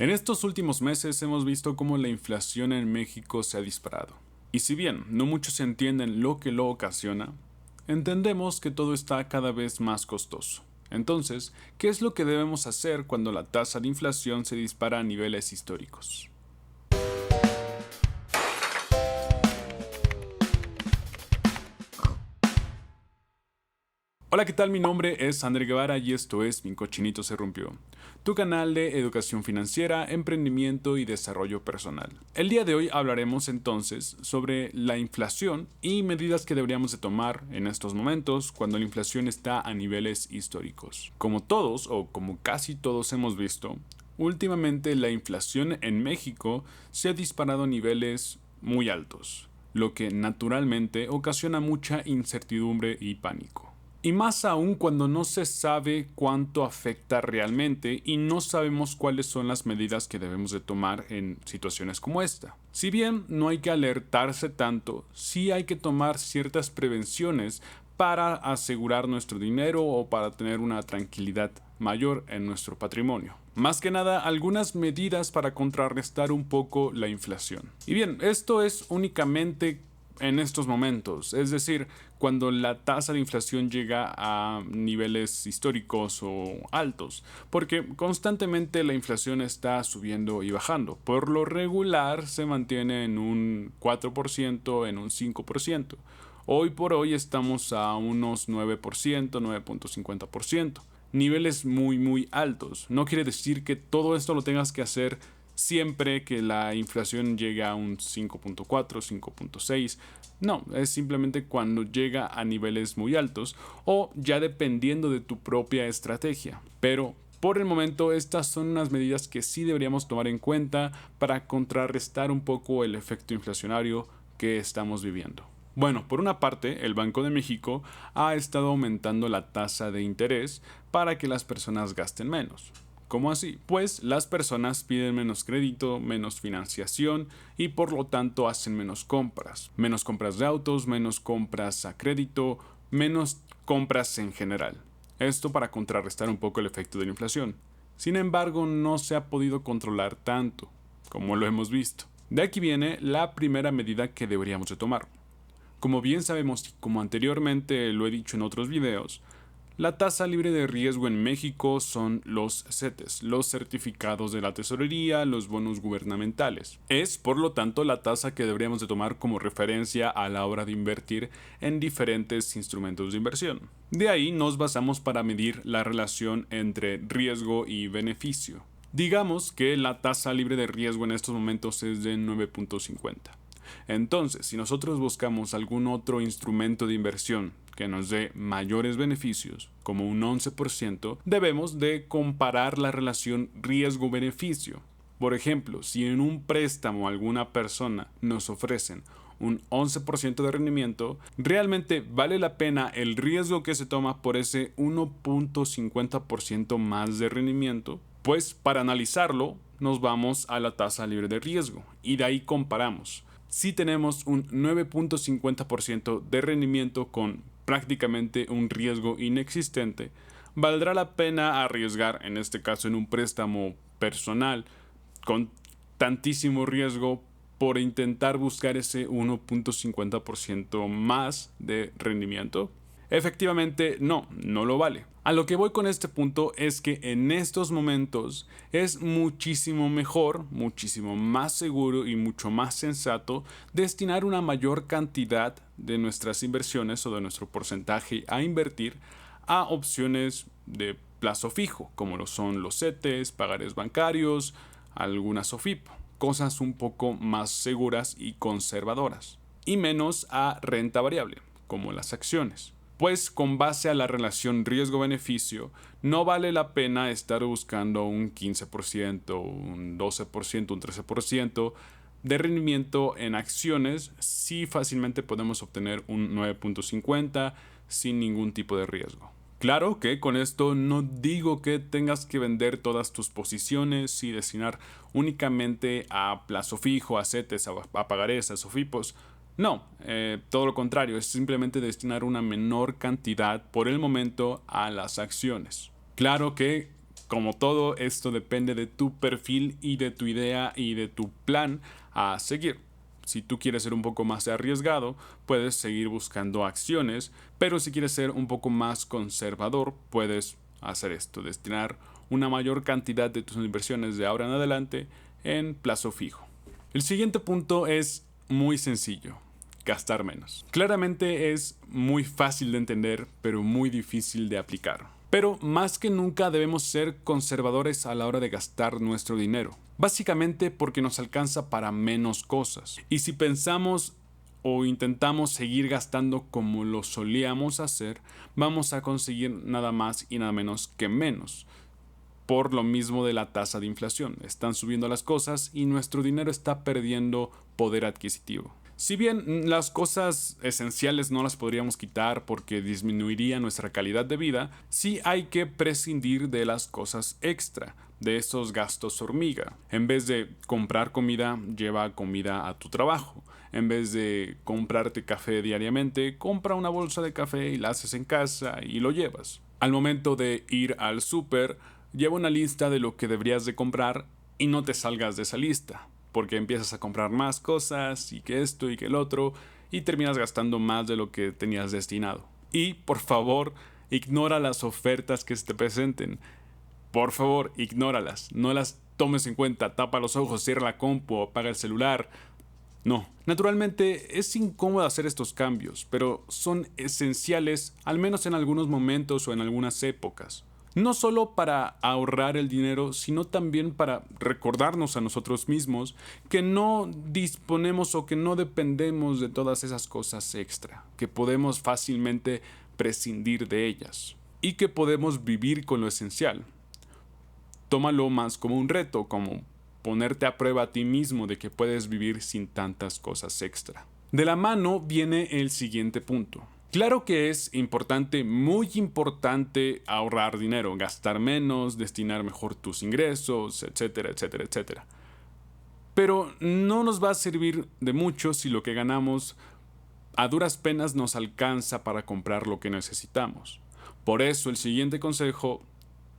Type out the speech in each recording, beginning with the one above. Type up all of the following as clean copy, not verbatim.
En estos últimos meses hemos visto cómo la inflación en México se ha disparado. Y si bien no muchos entienden lo que lo ocasiona, entendemos que todo está cada vez más costoso. Entonces, ¿qué es lo que debemos hacer cuando la tasa de inflación se dispara a niveles históricos? Hola, ¿qué tal? Mi nombre es André Guevara y esto es Mi Cochinito se rompió, tu canal de educación financiera, emprendimiento y desarrollo personal. El día de hoy hablaremos entonces sobre la inflación y medidas que deberíamos de tomar en estos momentos cuando la inflación está a niveles históricos. Como todos o como casi todos hemos visto, últimamente la inflación en México se ha disparado a niveles muy altos, lo que naturalmente ocasiona mucha incertidumbre y pánico. Y más aún cuando no se sabe cuánto afecta realmente y no sabemos cuáles son las medidas que debemos de tomar en situaciones como esta. Si bien no hay que alertarse tanto, sí hay que tomar ciertas prevenciones para asegurar nuestro dinero o para tener una tranquilidad mayor en nuestro patrimonio. Más que nada, algunas medidas para contrarrestar un poco la inflación. Y bien, esto es únicamente en estos momentos, es decir, cuando la tasa de inflación llega a niveles históricos o altos, porque constantemente la inflación está subiendo y bajando. Por lo regular se mantiene en un 4%, en un 5%. Hoy por hoy estamos a unos 9%, 9.50%. Niveles muy altos. No quiere decir que todo esto lo tengas que hacer siempre que la inflación llegue a un 5.4, 5.6. No, es simplemente cuando llega a niveles muy altos o ya dependiendo de tu propia estrategia. Pero por el momento estas son unas medidas que sí deberíamos tomar en cuenta para contrarrestar un poco el efecto inflacionario que estamos viviendo. Bueno, por una parte, el Banco de México ha estado aumentando la tasa de interés para que las personas gasten menos. ¿Cómo así? Pues las personas piden menos crédito, menos financiación y por lo tanto hacen menos compras. Menos compras de autos, menos compras a crédito, menos compras en general. Esto para contrarrestar un poco el efecto de la inflación. Sin embargo, no se ha podido controlar tanto, como lo hemos visto. De aquí viene la primera medida que deberíamos de tomar. Como bien sabemos y como anteriormente lo he dicho en otros videos, la tasa libre de riesgo en México son los CETES, los certificados de la tesorería, los bonos gubernamentales. Es, por lo tanto, la tasa que deberíamos de tomar como referencia a la hora de invertir en diferentes instrumentos de inversión. De ahí nos basamos para medir la relación entre riesgo y beneficio. Digamos que la tasa libre de riesgo en estos momentos es de 9.50. Entonces, si nosotros buscamos algún otro instrumento de inversión que nos dé mayores beneficios, como un 11%, debemos de comparar la relación riesgo-beneficio. Por ejemplo, si en un préstamo a alguna persona nos ofrecen un 11% de rendimiento, ¿realmente vale la pena el riesgo que se toma por ese 1.50% más de rendimiento? Pues para analizarlo, nos vamos a la tasa libre de riesgo y de ahí comparamos. Si tenemos un 9.50% de rendimiento con prácticamente un riesgo inexistente, valdrá la pena arriesgar, en este caso en un préstamo personal, con tantísimo riesgo por intentar buscar ese 1.50% más de rendimiento. Efectivamente, no lo vale. A lo que voy con este punto es que en estos momentos es muchísimo mejor, muchísimo más seguro y mucho más sensato destinar una mayor cantidad de nuestras inversiones o de nuestro porcentaje a invertir a opciones de plazo fijo, como lo son los CETES, pagares bancarios, algunas SOFIP, cosas un poco más seguras y conservadoras, y menos a renta variable, como las acciones. Pues con base a la relación riesgo-beneficio, no vale la pena estar buscando un 15%, un 12%, un 13% de rendimiento en acciones si fácilmente podemos obtener un 9.50 sin ningún tipo de riesgo. Claro que con esto no digo que tengas que vender todas tus posiciones y destinar únicamente a plazo fijo, a CETES, a pagarés, a SOFIPOS. No, todo lo contrario, es simplemente destinar una menor cantidad por el momento a las acciones. Claro que como todo, esto depende de tu perfil y de tu idea y de tu plan a seguir. Si tú quieres ser un poco más arriesgado, puedes seguir buscando acciones, pero si quieres ser un poco más conservador, puedes hacer esto, destinar una mayor cantidad de tus inversiones de ahora en adelante en plazo fijo. El siguiente punto es muy sencillo: gastar menos. Claramente es muy fácil de entender, pero muy difícil de aplicar. Pero más que nunca debemos ser conservadores a la hora de gastar nuestro dinero. Básicamente porque nos alcanza para menos cosas. Y si pensamos o intentamos seguir gastando como lo solíamos hacer, vamos a conseguir nada más y nada menos que menos. Por lo mismo de la tasa de inflación. Están subiendo las cosas y nuestro dinero está perdiendo poder adquisitivo. Si bien las cosas esenciales no las podríamos quitar porque disminuiría nuestra calidad de vida, sí hay que prescindir de las cosas extra, de esos gastos hormiga. En vez de comprar comida, lleva comida a tu trabajo. En vez de comprarte café diariamente, compra una bolsa de café y la haces en casa y lo llevas. Al momento de ir al súper, lleva una lista de lo que deberías de comprar y no te salgas de esa lista, porque empiezas a comprar más cosas y que esto y que el otro y terminas gastando más de lo que tenías destinado. Y por favor, ignora las ofertas que se te presenten. Por favor, ignóralas, no las tomes en cuenta, tapa los ojos, cierra la compu, apaga el celular. No, naturalmente es incómodo hacer estos cambios, pero son esenciales, al menos en algunos momentos o en algunas épocas. No solo para ahorrar el dinero, sino también para recordarnos a nosotros mismos que no disponemos o que no dependemos de todas esas cosas extra, que podemos fácilmente prescindir de ellas y que podemos vivir con lo esencial. Tómalo más como un reto, como ponerte a prueba a ti mismo de que puedes vivir sin tantas cosas extra. De la mano viene el siguiente punto. Claro que es importante, muy importante, ahorrar dinero, gastar menos, destinar mejor tus ingresos, etcétera, etcétera, etcétera. Pero no nos va a servir de mucho si lo que ganamos a duras penas nos alcanza para comprar lo que necesitamos. Por eso el siguiente consejo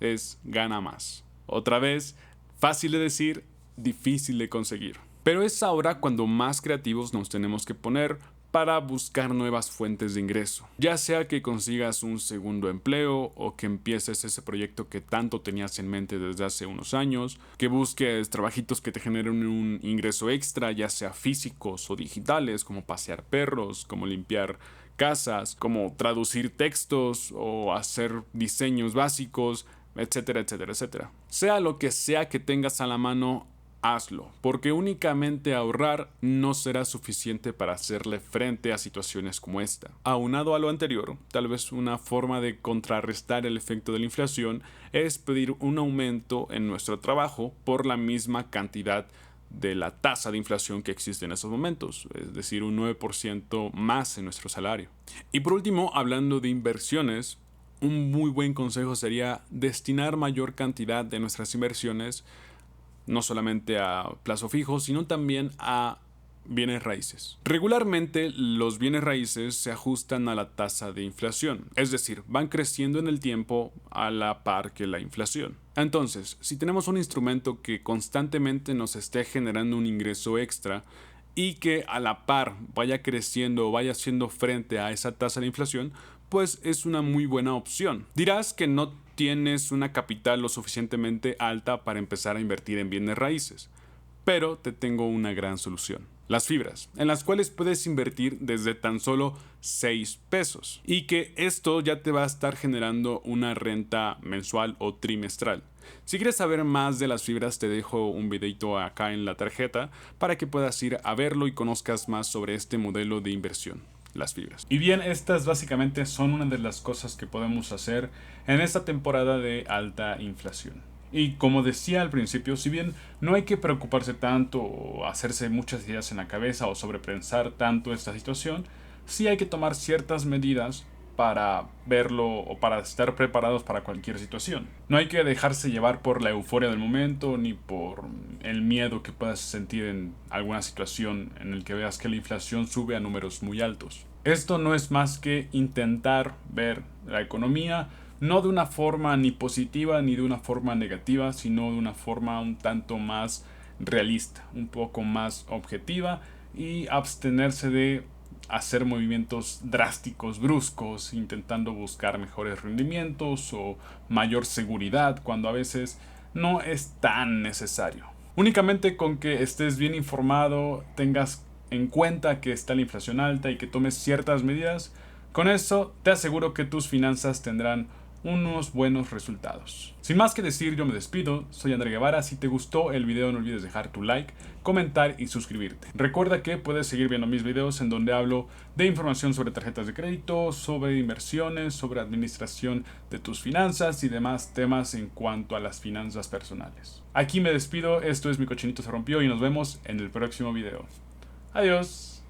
es: gana más. Otra vez, fácil de decir, difícil de conseguir. Pero es ahora cuando más creativos nos tenemos que poner para buscar nuevas fuentes de ingreso. Ya sea que consigas un segundo empleo o que empieces ese proyecto que tanto tenías en mente desde hace unos años, que busques trabajitos que te generen un ingreso extra, ya sea físicos o digitales, como pasear perros, como limpiar casas, como traducir textos o hacer diseños básicos, etcétera, etcétera, etcétera. Sea lo que sea que tengas a la mano, hazlo, porque únicamente ahorrar no será suficiente para hacerle frente a situaciones como esta. Aunado a lo anterior, tal vez una forma de contrarrestar el efecto de la inflación es pedir un aumento en nuestro trabajo por la misma cantidad de la tasa de inflación que existe en estos momentos, es decir, un 9% más en nuestro salario. Y por último, hablando de inversiones, un muy buen consejo sería destinar mayor cantidad de nuestras inversiones no solamente a plazo fijo, sino también a bienes raíces. Regularmente los bienes raíces se ajustan a la tasa de inflación, es decir, van creciendo en el tiempo a la par que la inflación. Entonces, si tenemos un instrumento que constantemente nos esté generando un ingreso extra y que a la par vaya creciendo o vaya haciendo frente a esa tasa de inflación, pues es una muy buena opción. Dirás que no tienes una capital lo suficientemente alta para empezar a invertir en bienes raíces, pero te tengo una gran solución: las fibras, en las cuales puedes invertir desde tan solo 6 pesos y que esto ya te va a estar generando una renta mensual o trimestral. Si quieres saber más de las fibras, te dejo un videito acá en la tarjeta para que puedas ir a verlo y conozcas más sobre este modelo de inversión, las fibras. Y bien, estas básicamente son una de las cosas que podemos hacer en esta temporada de alta inflación. Y como decía al principio, si bien no hay que preocuparse tanto o hacerse muchas ideas en la cabeza o sobrepensar tanto esta situación, sí hay que tomar ciertas medidas para verlo o para estar preparados para cualquier situación. No hay que dejarse llevar por la euforia del momento ni por el miedo que puedas sentir en alguna situación en el que veas que la inflación sube a números muy altos. Esto no es más que intentar ver la economía no de una forma ni positiva ni de una forma negativa, sino de una forma un tanto más realista, un poco más objetiva, y abstenerse de hacer movimientos drásticos, bruscos, intentando buscar mejores rendimientos o mayor seguridad cuando a veces no es tan necesario. Únicamente con que estés bien informado, tengas en cuenta que está la inflación alta y que tomes ciertas medidas, con eso te aseguro que tus finanzas tendrán unos buenos resultados. Sin más que decir, yo me despido. Soy André Guevara. Si te gustó el video, no olvides dejar tu like, comentar y suscribirte. Recuerda que puedes seguir viendo mis videos en donde hablo de información sobre tarjetas de crédito, sobre inversiones, sobre administración de tus finanzas y demás temas en cuanto a las finanzas personales. Aquí me despido. Esto es Mi Cochinito Se Rompió y nos vemos en el próximo video. Adiós.